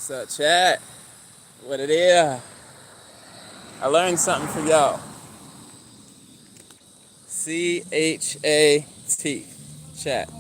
What's up, chat? What it is? I learned something for y'all. CHAT. Chat.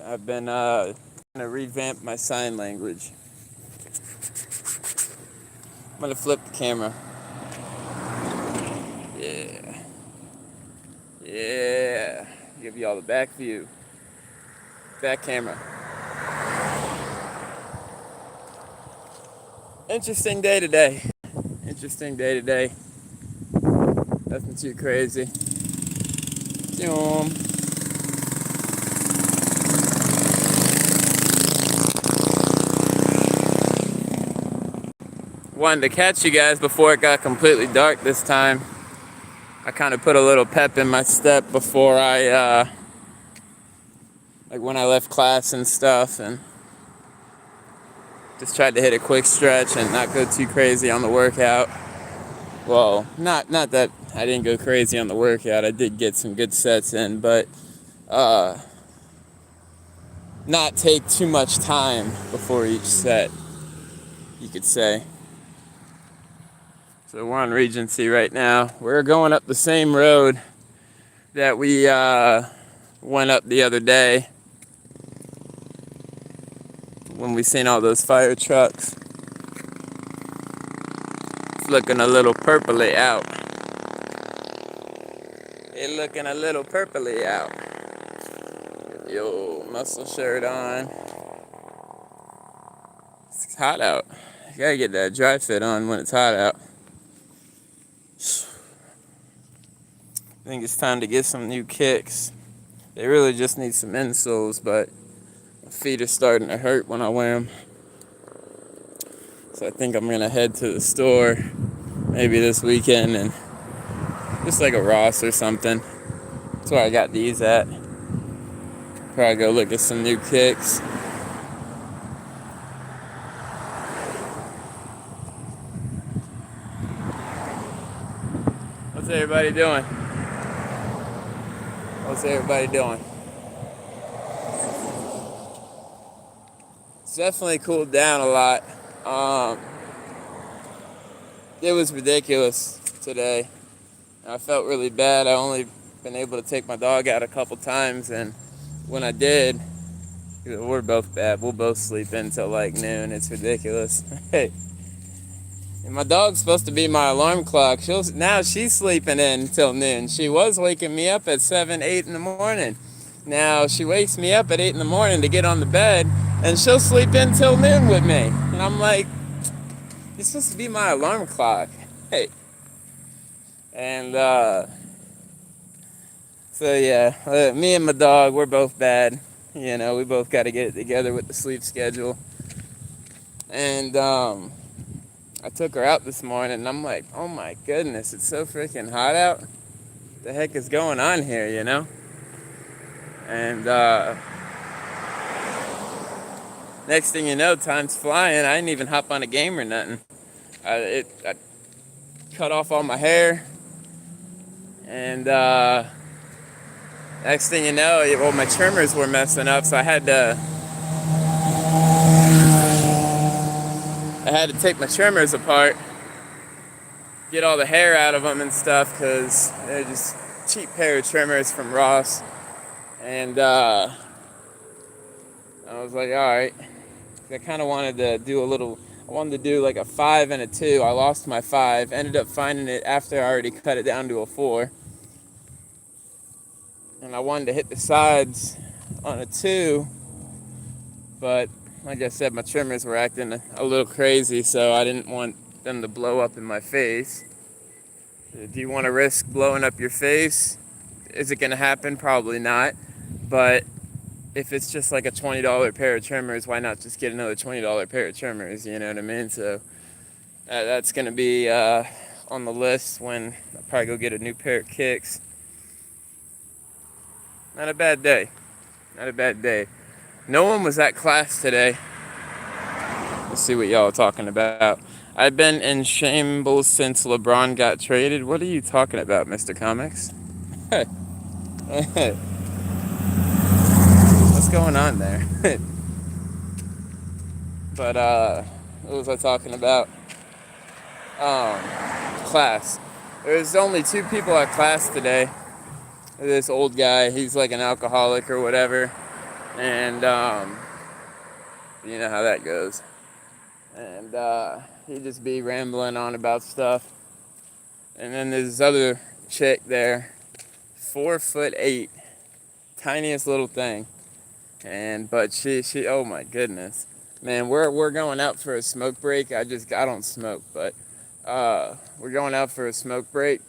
I've been trying to revamp my sign language. I'm gonna flip the camera. Yeah. Yeah. Give y'all the back view. Back camera. Interesting day today. Interesting day today. Nothing too crazy. Boom. Wanted to catch you guys before it got completely dark this time. I kind of put a little pep in my step before I, like when I left class and stuff, and just tried to hit a quick stretch and not go too crazy on the workout. Well, not that I didn't go crazy on the workout. I did get some good sets in, but not take too much time before each set, you could say. So we're on Regency right now. We're going up the same road that we went up the other day when we seen all those fire trucks. It's looking a little purpley out. It's looking a little purpley out. Yo, muscle shirt on. It's hot out. You gotta get that dry fit on when it's hot out. I think it's time to get some new kicks. They really just need some insoles, but my feet are starting to hurt when I wear them. So I think I'm gonna head to the store maybe this weekend and just like a Ross or something. That's where I got these at. Probably go look at some new kicks. What's everybody doing? What's everybody doing? It's definitely cooled down a lot. It was ridiculous today. I felt really bad. I only been able to take my dog out a couple times, and when I did, we're both bad. We'll both sleep until like noon. It's ridiculous. Hey, and my dog's supposed to be my alarm clock. Now she's sleeping in until noon. She was waking me up at 7, 8 in the morning. Now she wakes me up at 8 in the morning to get on the bed, and she'll sleep in till noon with me. And I'm like, you're supposed to be my alarm clock. Hey. And so yeah, me and my dog, we're both bad. You know, we both got to get it together with the sleep schedule. And I took her out this morning, and I'm like, oh my goodness, it's so freaking hot out. What the heck is going on here, you know? And next thing you know, time's flying. I didn't even hop on a game or nothing. I cut off all my hair, and next thing you know, well, my trimmers were messing up, so I had to take my trimmers apart, get all the hair out of them and stuff, because they're just cheap pair of trimmers from Ross. And I was like, all right. I kind of wanted to do I wanted to do like a 5 and a 2. I lost my 5, ended up finding it after I already cut it down to a 4. And I wanted to hit the sides on a 2, but like I said, my trimmers were acting a little crazy, so I didn't want them to blow up in my face. Do you want to risk blowing up your face? Is it going to happen? Probably not. But if it's just like a $20 pair of trimmers, why not just get another $20 pair of trimmers? You know what I mean? So that's going to be on the list when I probably go get a new pair of kicks. Not a bad day. Not a bad day. No one was at class today. Let's see what y'all are talking about. I've been in shambles since LeBron got traded. What are you talking about, Mr. Comics? going on there? But what was I talking about? Um, Class. There's only 2 people at class today. This old guy, he's like an alcoholic or whatever, and you know how that goes. And he'd just be rambling on about stuff. And then there's this other chick there, 4'8", tiniest little thing. But she oh my goodness, man, we're going out for a smoke break. I don't smoke, but we're going out for a smoke break,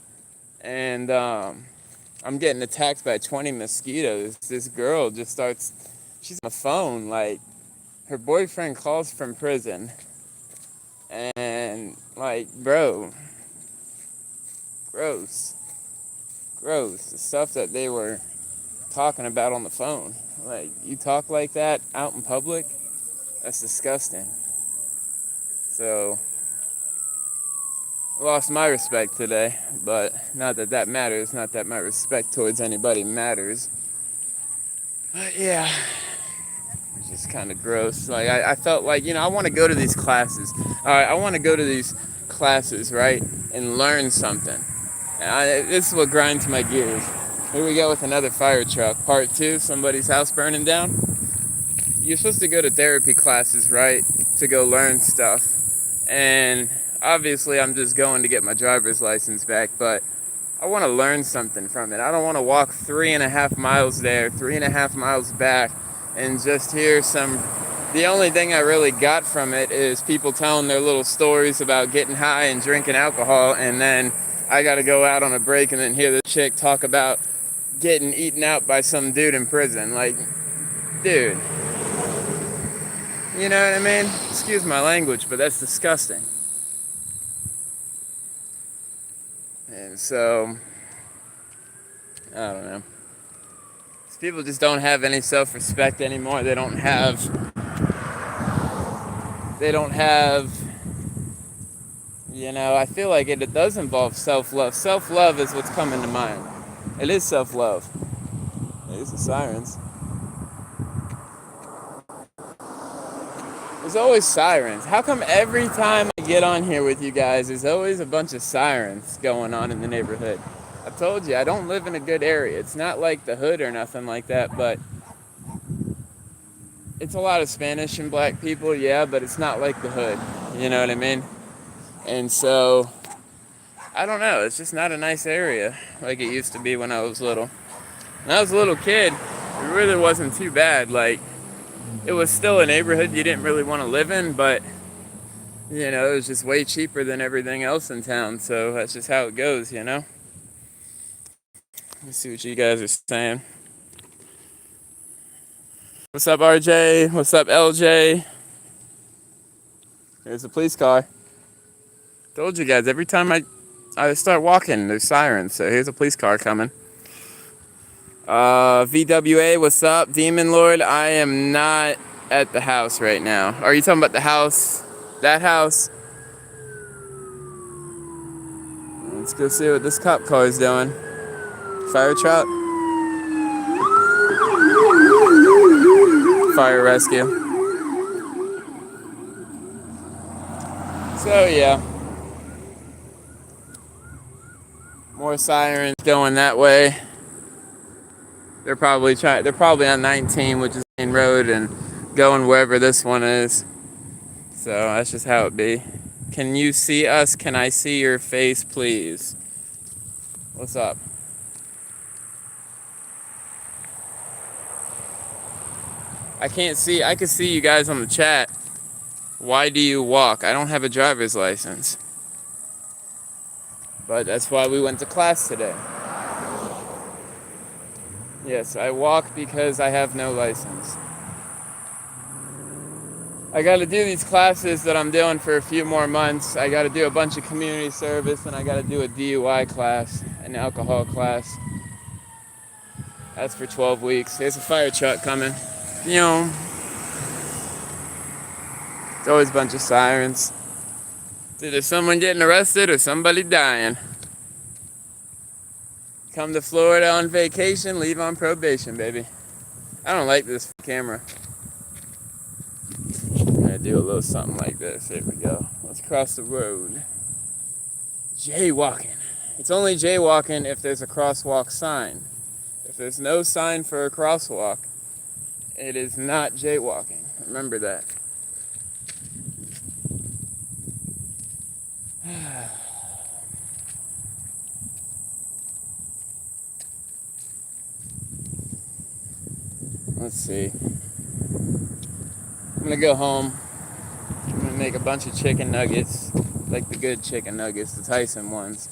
and I'm getting attacked by 20 mosquitoes. This girl just starts, she's on the phone, like her boyfriend calls from prison, and like, bro, gross, the stuff that they were talking about on the phone. Like, you talk like that out in public? That's disgusting. So, I lost my respect today, but not that that matters, not that my respect towards anybody matters. But yeah, it's just kind of gross. Like, I felt like, I want to go to these classes. I want to go to these classes, right, and learn something. This is what grinds my gears. Here we go with another fire truck. Part 2, somebody's house burning down. You're supposed to go to therapy classes, right, to go learn stuff. And obviously I'm just going to get my driver's license back, but I want to learn something from it. I don't want to walk 3.5 miles there, 3.5 miles back, and just hear the only thing I really got from it is people telling their little stories about getting high and drinking alcohol, and then I got to go out on a break and then hear the chick talk about getting eaten out by some dude in prison. Like, dude, you know what I mean? Excuse my language, but that's disgusting. And so, I don't know. These people just don't have any self-respect anymore. They don't have, I feel like it does involve self-love. Self-love is what's coming to mind. It is self-love. There's the sirens. There's always sirens. How come every time I get on here with you guys, there's always a bunch of sirens going on in the neighborhood? I told you, I don't live in a good area. It's not like the hood or nothing like that, but it's a lot of Spanish and black people, yeah, but it's not like the hood. You know what I mean? And so, I don't know. It's just not a nice area like it used to be when I was little. When I was a little kid, it really wasn't too bad. Like, it was still a neighborhood you didn't really want to live in, but, it was just way cheaper than everything else in town. So that's just how it goes, Let's see what you guys are saying. What's up, RJ? What's up, LJ? There's a police car. Told you guys, every time I start walking, there's sirens. So here's a police car coming. VWA, what's up? Demon Lord, I am not at the house right now. Are you talking about the house? That house? Let's go see what this cop car is doing. Fire truck. Fire rescue. So yeah. More sirens going that way. They're probably on 19, which is the main road, and going wherever this one is. So that's just how it be. Can you see us? Can I see your face, please? What's up? I can't see. I can see you guys on the chat. Why do you walk? I don't have a driver's license. But that's why we went to class today. Yes, I walk because I have no license. I got to do these classes that I'm doing for a few more months. I got to do a bunch of community service, and I got to do a DUI class, an alcohol class. That's for 12 weeks. There's a fire truck coming. There's always a bunch of sirens. It's either someone getting arrested or somebody dying. Come to Florida on vacation, leave on probation, baby. I don't like this camera. I'm gonna do a little something like this. Here we go. Let's cross the road. Jaywalking. It's only jaywalking if there's a crosswalk sign. If there's no sign for a crosswalk, it is not jaywalking. Remember that. Let's see. I'm gonna go home. I'm gonna make a bunch of chicken nuggets, like the good chicken nuggets, the Tyson ones.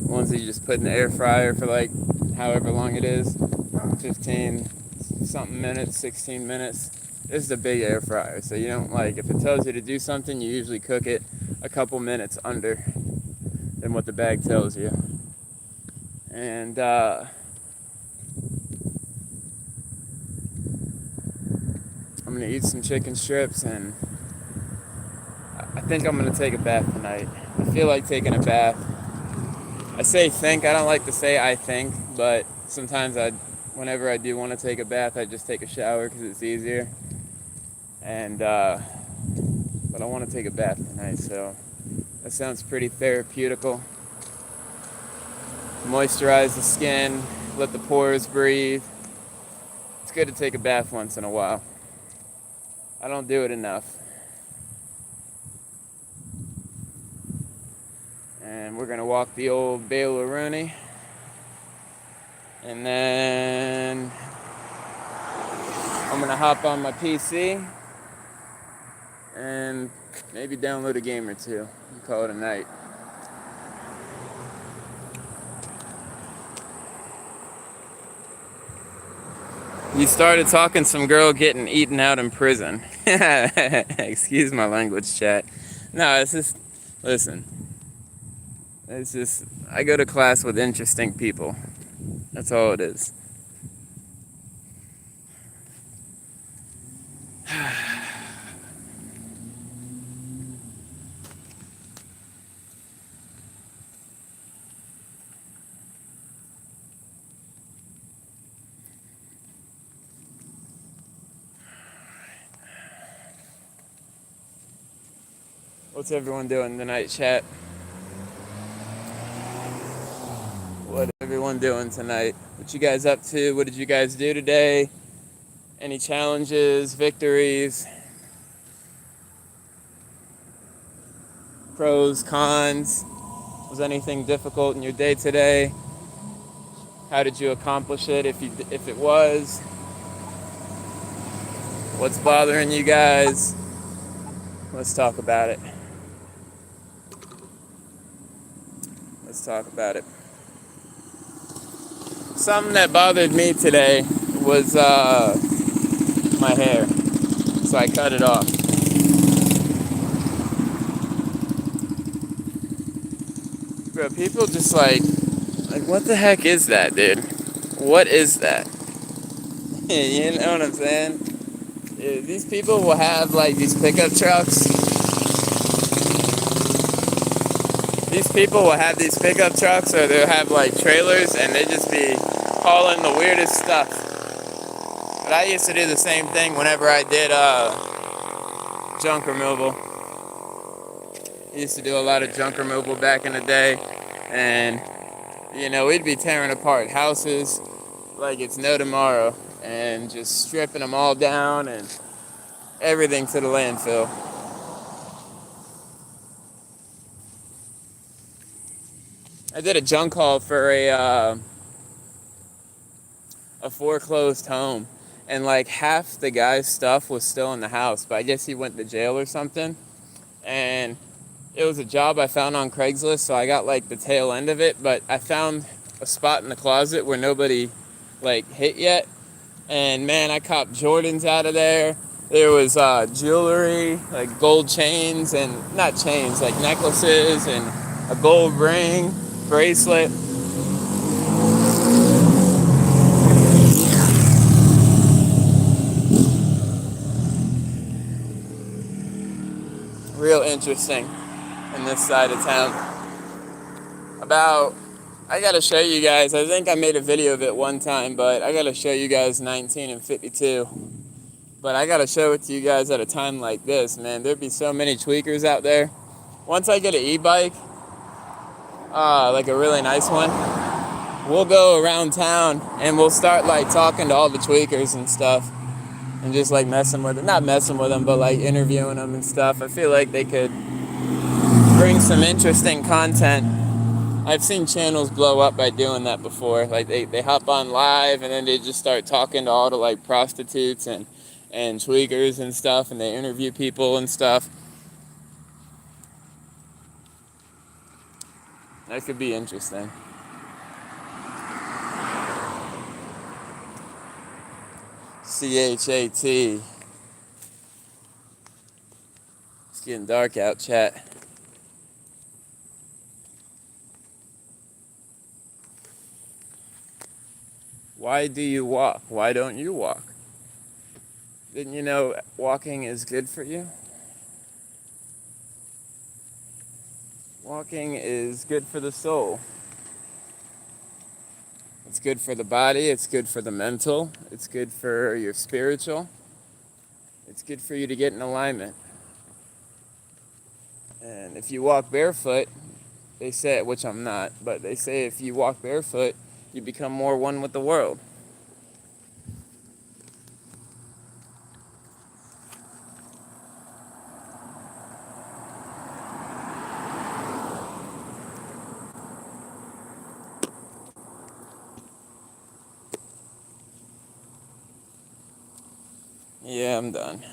Ones that you just put in the air fryer for like however long it is, 15 something minutes, 16 minutes. This is a big air fryer, so you don't like, if it tells you to do something, you usually cook it a couple minutes under than what the bag tells you. And I'm gonna eat some chicken strips, and I think I'm gonna take a bath tonight. I feel like taking a bath. I say think, I don't like to say I think, but sometimes whenever I do want to take a bath, I just take a shower because it's easier. And but I want to take a bath tonight, so that sounds pretty therapeutical. Moisturize the skin, let the pores breathe. It's good to take a bath once in a while. I don't do it enough. And we're gonna walk the old Baylor Rooney. And then I'm gonna hop on my PC and maybe download a game or two and call it a night. You started talking some girl getting eaten out in prison. Excuse my language, chat. No, it's just, listen. It's just, I go to class with interesting people. That's all it is. What's everyone doing tonight, chat? What everyone doing tonight? What you guys up to? What did you guys do today? Any challenges, victories, pros, cons? Was anything difficult in your day today? How did you accomplish it if it was? What's bothering you guys? Let's talk about it. Let's talk about it. Something that bothered me today was my hair. So I cut it off. Bro, people just like, what the heck is that, dude? What is that? You know what I'm saying? These people will have like these pickup trucks. These people will have these pickup trucks, or they'll have like trailers, and they just be hauling the weirdest stuff. But I used to do the same thing whenever I did junk removal. I used to do a lot of junk removal back in the day, and you know, we'd be tearing apart houses like it's no tomorrow, and just stripping them all down and everything to the landfill. I did a junk haul for a foreclosed home, and like half the guy's stuff was still in the house, but I guess he went to jail or something. And it was a job I found on Craigslist, so I got like the tail end of it, but I found a spot in the closet where nobody like hit yet. And man, I copped Jordans out of there. There was jewelry, like gold chains, and not chains, like necklaces, and a gold ring, bracelet. Real interesting in this side of town. I gotta show you guys. I think I made a video of it one time, but I gotta show you guys 19 and 52. But I gotta show it to you guys at a time like this, man. There'd be so many tweakers out there. Once I get an e-bike, like a really nice one, we'll go around town and we'll start like talking to all the tweakers and stuff, and just like messing with them. Not messing with them, but like interviewing them and stuff. I feel like they could bring some interesting content. I've seen channels blow up by doing that before. Like they hop on live and then they just start talking to all the like prostitutes and tweakers and stuff, and they interview people and stuff. That could be interesting. CHAT. It's getting dark out, chat. Why do you walk? Why don't you walk? Didn't you know walking is good for you? Walking is good for the soul. It's good for the body, it's good for the mental, it's good for your spiritual. It's good for you to get in alignment. And if you walk barefoot, they say, which I'm not, but they say if you walk barefoot, you become more one with the world. Yeah, I'm done.